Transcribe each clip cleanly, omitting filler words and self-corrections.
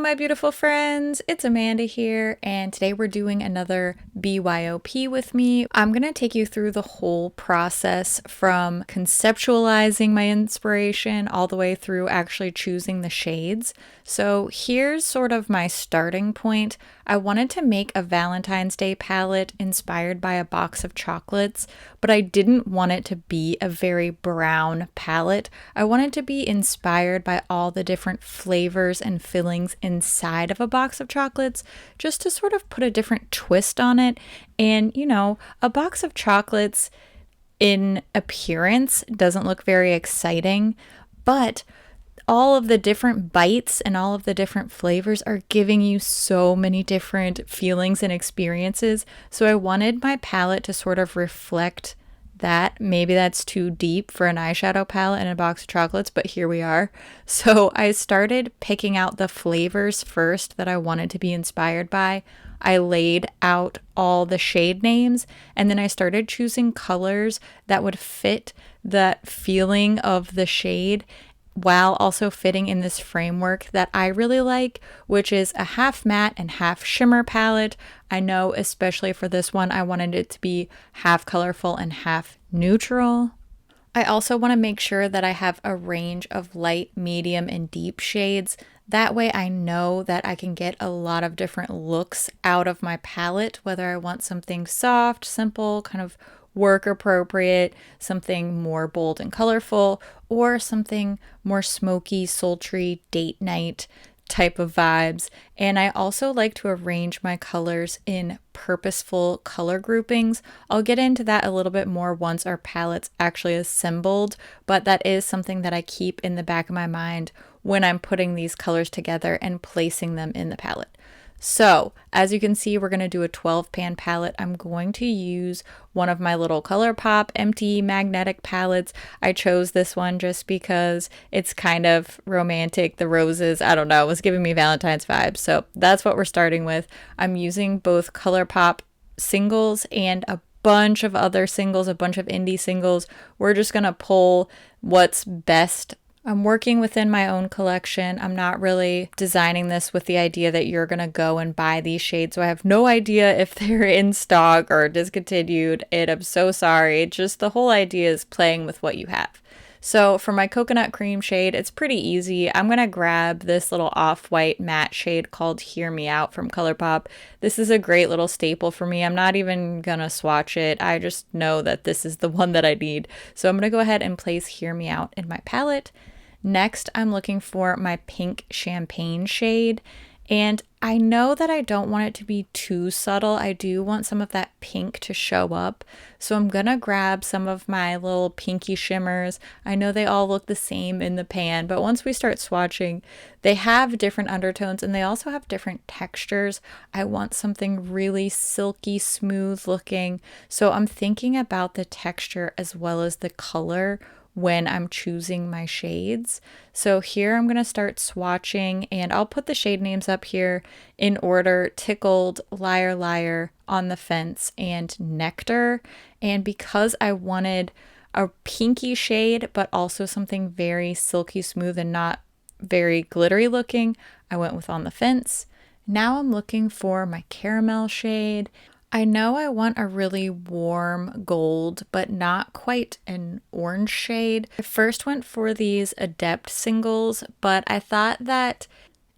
my beautiful friends, it's Amanda here, and today we're doing another BYOP with me. I'm going to take you through the whole process from conceptualizing my inspiration all the way through actually choosing the shades. So here's sort of my starting point. I wanted to make a Valentine's Day palette inspired by a box of chocolates, but I didn't want it to be a very brown palette. I wanted to be inspired by all the different flavors and fillings inside of a box of chocolates, just to sort of put a different twist on it. And, you know, a box of chocolates in appearance doesn't look very exciting, but all of the different bites and all of the different flavors are giving you so many different feelings and experiences. So I wanted my palette to sort of reflect that. Maybe that's too deep for an eyeshadow palette and a box of chocolates, but here we are. So I started picking out the flavors first that I wanted to be inspired by. I laid out all the shade names, and then I started choosing colors that would fit that feeling of the shade while also fitting in this framework that I really like, which is a half matte and half shimmer palette. I know, especially for this one, I wanted it to be half colorful and half neutral. I also want to make sure that I have a range of light, medium, and deep shades. That way I know that I can get a lot of different looks out of my palette, whether I want something soft, simple, kind of work appropriate, something more bold and colorful, or something more smoky, sultry, date night type of vibes. And I also like to arrange my colors in purposeful color groupings. I'll get into that a little bit more once our palette's actually assembled, but that is something that I keep in the back of my mind when I'm putting these colors together and placing them in the palette. So, as you can see, we're going to do a 12 pan palette. I'm going to use one of my little ColourPop empty magnetic palettes. I chose this one just because it's kind of romantic. The roses, I don't know, it was giving me Valentine's vibes. So that's what we're starting with. I'm using both ColourPop singles and a bunch of other singles, a bunch of indie singles. We're just going to pull what's best. I'm working within my own collection. I'm not really designing this with the idea that you're going to go and buy these shades. So I have no idea if they're in stock or discontinued. And I'm so sorry. Just the whole idea is playing with what you have. So for my coconut cream shade, it's pretty easy. I'm going to grab this little off-white matte shade called Hear Me Out from ColourPop. This is a great little staple for me. I'm not even going to swatch it. I just know that this is the one that I need. So I'm going to go ahead and place Hear Me Out in my palette. Next, I'm looking for my pink champagne shade, and I know that I don't want it to be too subtle. I do want some of that pink to show up, so I'm gonna grab some of my little pinky shimmers. I know they all look the same in the pan, but once we start swatching, they have different undertones and they also have different textures. I want something really silky, smooth looking, so I'm thinking about the texture as well as the color when I'm choosing my shades. So here I'm going to start swatching, and I'll put the shade names up here in order: Tickled, Liar Liar, On the Fence, and Nectar. And because I wanted a pinky shade but also something very silky smooth and not very glittery looking, I went with On the Fence. Now I'm looking for my caramel shade. I know I want a really warm gold, but not quite an orange shade. I first went for these Adept singles, but I thought that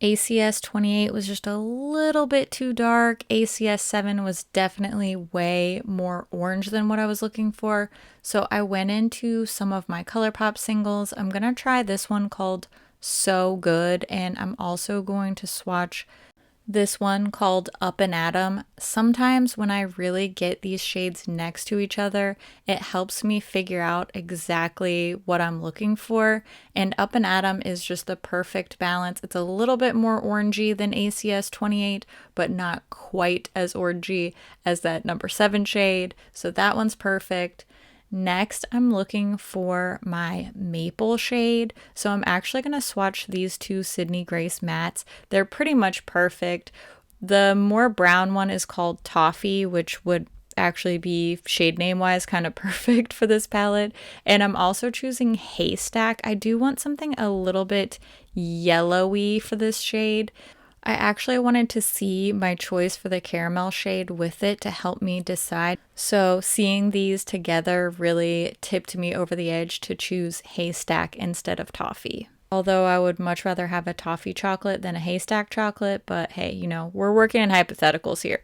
ACS 28 was just a little bit too dark. ACS 7 was definitely way more orange than what I was looking for. So I went into some of my ColourPop singles. I'm going to try this one called So Good, and I'm also going to swatch this one called Up and Atom. Sometimes when I really get these shades next to each other, it helps me figure out exactly what I'm looking for. And Up and Atom is just the perfect balance. It's a little bit more orangey than ACS 28, but not quite as orangey as that number 7 shade. So that one's perfect. Next, I'm looking for my maple shade. So I'm actually going to swatch these two Sydney Grace mattes. They're pretty much perfect. The more brown one is called Toffee, which would actually be shade name wise kind of perfect for this palette. And I'm also choosing Haystack. I do want something a little bit yellowy for this shade. I actually wanted to see my choice for the caramel shade with it to help me decide. So seeing these together really tipped me over the edge to choose Haystack instead of Toffee. Although I would much rather have a toffee chocolate than a haystack chocolate, but hey, you know, we're working in hypotheticals here.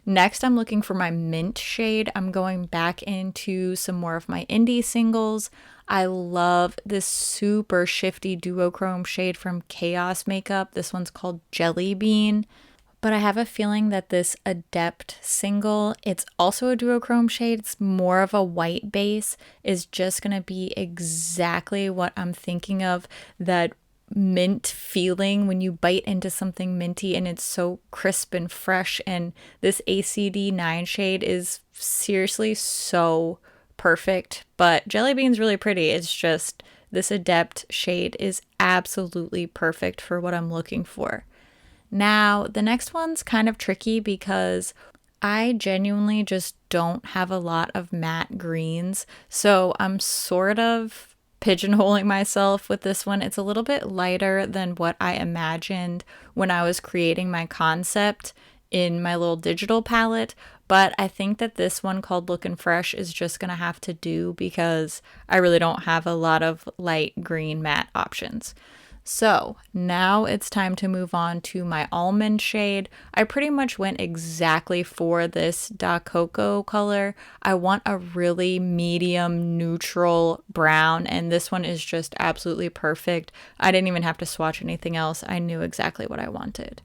Next, I'm looking for my mint shade. I'm going back into some more of my indie singles. I love this super shifty duochrome shade from Chaos Makeup. This one's called Jelly Bean. But I have a feeling that this Adept single, it's also a duochrome shade, it's more of a white base, is just going to be exactly what I'm thinking of. That mint feeling when you bite into something minty and it's so crisp and fresh. And this ACD9 shade is seriously so perfect. But Jelly Bean's really pretty. It's just this Adept shade is absolutely perfect for what I'm looking for. Now, the next one's kind of tricky because I genuinely just don't have a lot of matte greens. So I'm sort of pigeonholing myself with this one. It's a little bit lighter than what I imagined when I was creating my concept in my little digital palette. But I think that this one called Lookin' Fresh is just going to have to do because I really don't have a lot of light green matte options. So now it's time to move on to my almond shade. I pretty much went exactly for this Da Coco color. I want a really medium neutral brown, and this one is just absolutely perfect. I didn't even have to swatch anything else. I knew exactly what I wanted.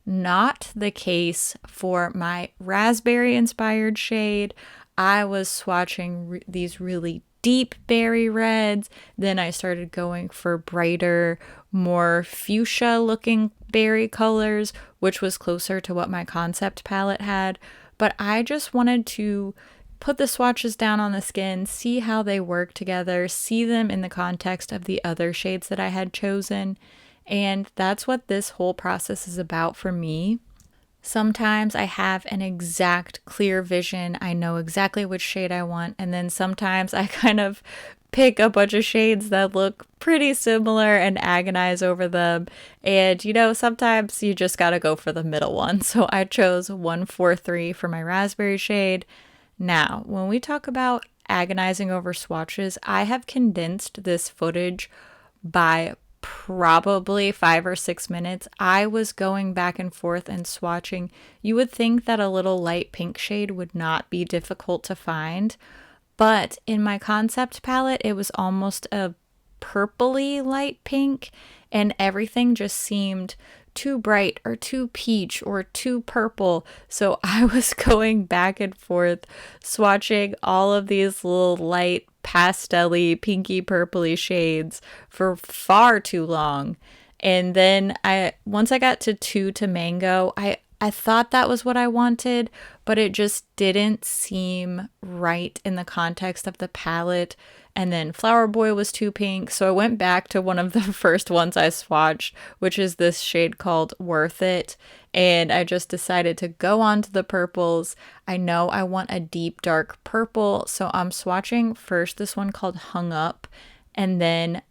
Not the case for my raspberry inspired shade. I was swatching these really deep berry reds. Then I started going for brighter, more fuchsia looking berry colors, which was closer to what my concept palette had. But I just wanted to put the swatches down on the skin, see how they work together, see them in the context of the other shades that I had chosen. And that's what this whole process is about for me. Sometimes I have an exact clear vision. I know exactly which shade I want. And then sometimes I kind of pick a bunch of shades that look pretty similar and agonize over them. And, you know, sometimes you just got to go for the middle one. So I chose 143 for my raspberry shade. Now, when we talk about agonizing over swatches, I have condensed this footage by probably 5 or 6 minutes. I was going back and forth and swatching. You would think that a little light pink shade would not be difficult to find, but in my concept palette, it was almost a purpley light pink, and everything just seemed too bright or too peach or too purple. So I was going back and forth swatching all of these little light pastel-y, pinky purpley shades for far too long. And then once I got to 2 to mango, I thought that was what I wanted, but it just didn't seem right in the context of the palette. And then Flower Boy was too pink, so I went back to one of the first ones I swatched, which is this shade called Worth It. And I just decided to go on to the purples. I know I want a deep dark purple, so I'm swatching first this one called Hung Up and then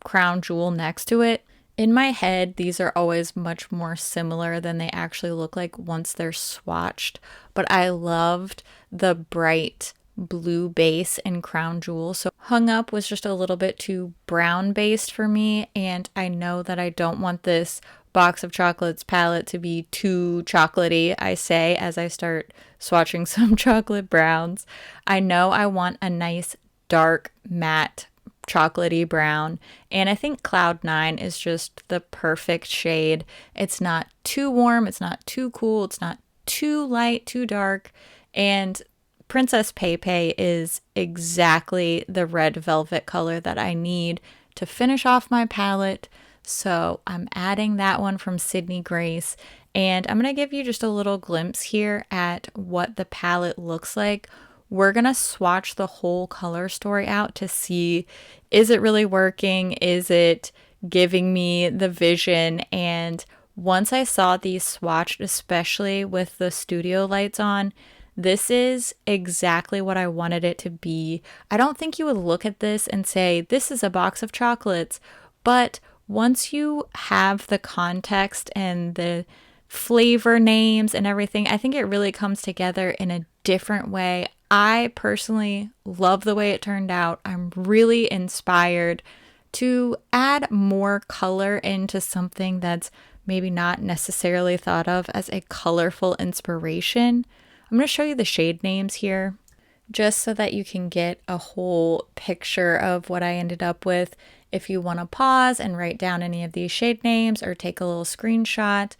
Crown Jewel next to it. In my head, these are always much more similar than they actually look like once they're swatched, but I loved the bright blue base in Crown Jewel. So Hung Up was just a little bit too brown based for me, and I know that I don't want this Box of Chocolates palette to be too chocolatey, I say as I start swatching some chocolate browns. I know I want a nice dark matte chocolatey brown, and I think Cloud 9 is just the perfect shade. It's not too warm, it's not too cool, it's not too light, too dark, and Princess Pepe is exactly the red velvet color that I need to finish off my palette. So I'm adding that one from Sydney Grace, and I'm going to give you just a little glimpse here at what the palette looks like. We're going to swatch the whole color story out to see, is it really working? Is it giving me the vision? And once I saw these swatched, especially with the studio lights on, this is exactly what I wanted it to be. I don't think you would look at this and say, this is a box of chocolates, but once you have the context and the flavor names and everything, I think it really comes together in a different way. I personally love the way it turned out. I'm really inspired to add more color into something that's maybe not necessarily thought of as a colorful inspiration. I'm going to show you the shade names here just so that you can get a whole picture of what I ended up with. If you want to pause and write down any of these shade names or take a little screenshot,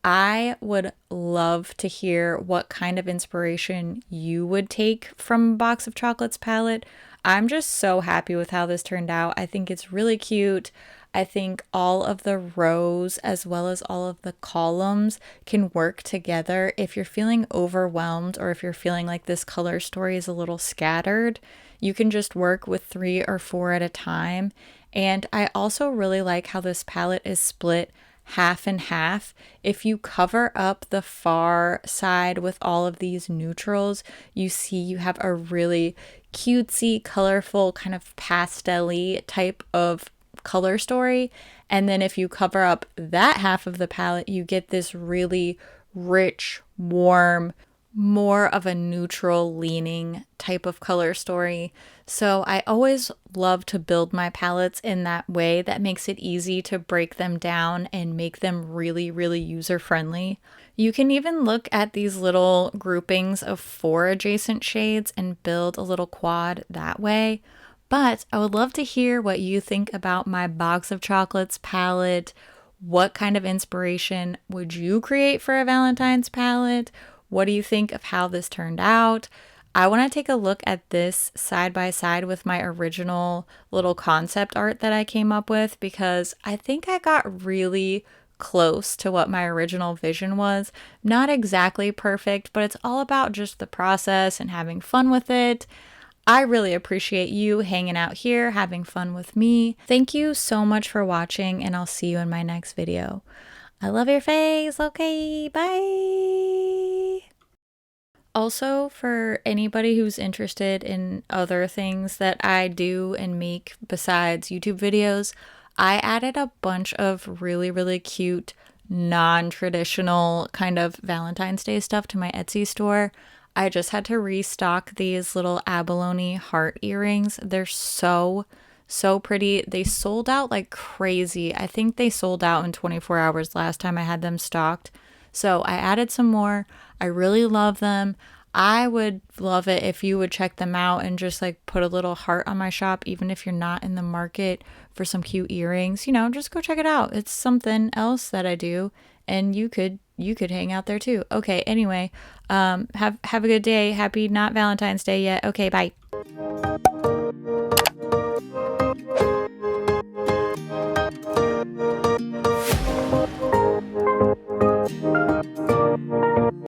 I would love to hear what kind of inspiration you would take from Box of Chocolates palette. I'm just so happy with how this turned out. I think it's really cute. I think all of the rows as well as all of the columns can work together. If you're feeling overwhelmed or if you're feeling like this color story is a little scattered, you can just work with 3 or 4 at a time. And I also really like how this palette is split half and half. If you cover up the far side with all of these neutrals, you see you have a really cutesy, colorful, kind of pastel-y type of color story. And then if you cover up that half of the palette, you get this really rich, warm, more of a neutral leaning type of color story. So I always love to build my palettes in that way. That makes it easy to break them down and make them really, really user friendly. You can even look at these little groupings of 4 adjacent shades and build a little quad that way. But I would love to hear what you think about my Box of Chocolates palette. What kind of inspiration would you create for a Valentine's palette? What do you think of how this turned out? I want to take a look at this side by side with my original little concept art that I came up with, because I think I got really close to what my original vision was. Not exactly perfect, but it's all about just the process and having fun with it. I really appreciate you hanging out here, having fun with me. Thank you so much for watching, and I'll see you in my next video. I love your face. Okay, bye. Also, for anybody who's interested in other things that I do and make besides YouTube videos, I added a bunch of really, really cute, non-traditional kind of Valentine's Day stuff to my Etsy store. I just had to restock these little abalone heart earrings. They're so pretty. They sold out like crazy. I think they sold out in 24 hours last time I had them stocked. So I added some more. I really love them. I would love it if you would check them out and just like put a little heart on my shop, even if you're not in the market for some cute earrings. You know, just go check it out. It's something else that I do, and you could hang out there too. Okay, anyway, have a good day. Happy not Valentine's Day yet. Okay, bye.